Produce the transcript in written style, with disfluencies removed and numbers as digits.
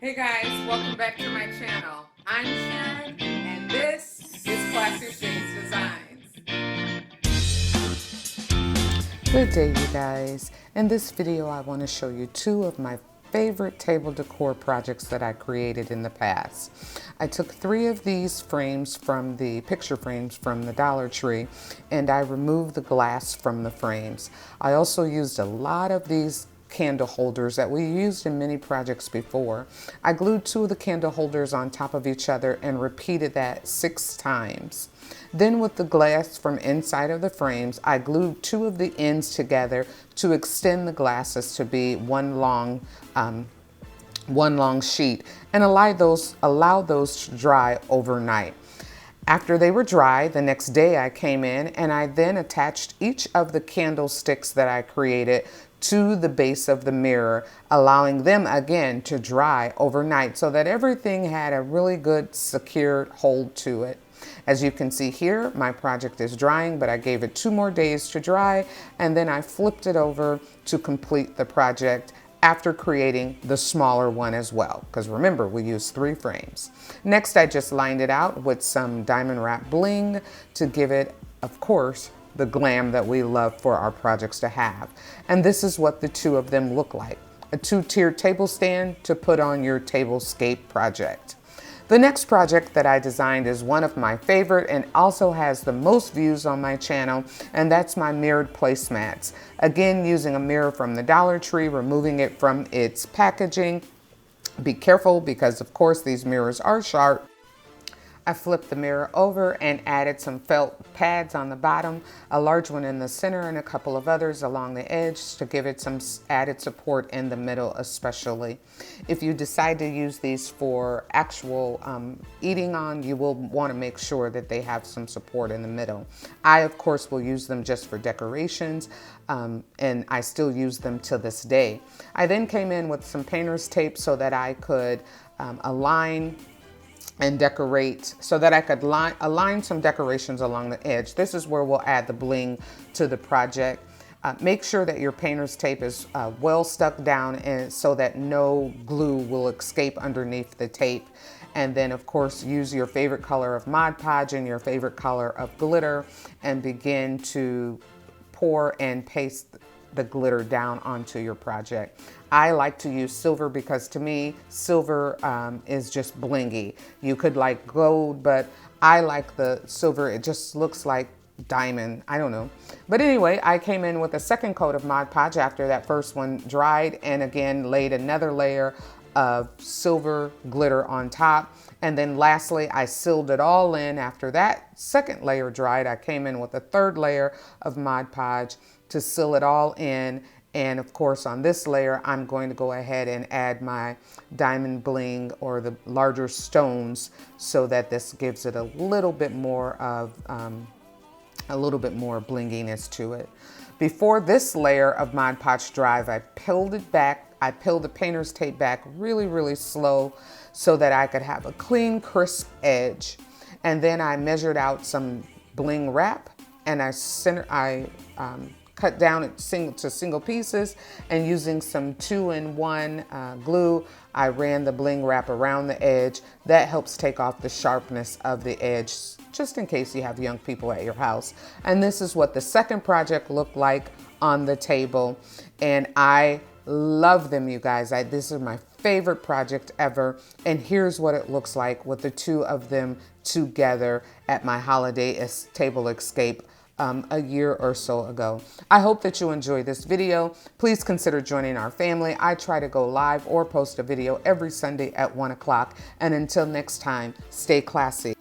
Hey guys, welcome back to my channel. I'm Sharon, and this is Classy Shades Designs. Good day, you guys. In this video, I want to show you two of my favorite table decor projects that I created in the past. I took three of these frames from the picture frames from the Dollar Tree, and I removed the glass from the frames. I also used a lot of these candle holders that we used in many projects before. I glued two of the candle holders on top of each other and repeated that 6 times. Then with the glass from inside of the frames, I glued two of the ends together to extend the glasses to be one long sheet and allow those to dry overnight. After they were dry, the next day I came in and I then attached each of the candlesticks that I created to the base of the mirror, allowing them again to dry overnight so that everything had a really good secured hold to it. As you can see here, my project is drying, but I gave it 2 more days to dry, and then I flipped it over to complete the project after creating the smaller one as well, because remember, we used 3 frames. Next, I just lined it out with some diamond wrap bling to give it, of course, the glam that we love for our projects to have. And this is what the two of them look like. A 2-tiered table stand to put on your tablescape project. The next project that I designed is one of my favorite and also has the most views on my channel, and that's my mirrored placemats. Again, using a mirror from the Dollar Tree, removing it from its packaging. Be careful because of course these mirrors are sharp. I flipped the mirror over and added some felt pads on the bottom, a large one in the center and a couple of others along the edge to give it some added support in the middle especially. If you decide to use these for actual eating on, you will want to make sure that they have some support in the middle. I, of course, will use them just for decorations, and I still use them to this day. I then came in with some painter's tape so that I could align and decorate so that I could align some decorations along the edge. This is where we'll add the bling to the project. Make sure that your painter's tape is well stuck down and so that no glue will escape underneath the tape. And then of course use your favorite color of Mod Podge and your favorite color of glitter and begin to pour and paste the glitter down onto your project. I like to use silver because to me, silver is just blingy. You could like gold, but I like the silver. It just looks like diamond. I don't know. But anyway, I came in with a second coat of Mod Podge after that first one dried and again laid another layer of silver glitter on top. And then lastly, I sealed it all in. After that second layer dried, I came in with a third layer of Mod Podge to seal it all in. And of course, on this layer, I'm going to go ahead and add my diamond bling or the larger stones so that this gives it a little bit more of blinginess to it. Before this layer of Mod Podge dried, I peeled it back. I peeled the painter's tape back really, really slow so that I could have a clean, crisp edge. And then I measured out some bling wrap and I cut down it to single pieces, and using some 2-in-1 glue, I ran the bling wrap around the edge. That helps take off the sharpness of the edge, just in case you have young people at your house. And this is what the second project looked like on the table, and I love them, you guys. This is my favorite project ever, and here's what it looks like with the two of them together at my holiday table escape a year or so ago. I hope that you enjoyed this video. Please consider joining our family. I try to go live or post a video every Sunday at 1 o'clock. And until next time, stay classy.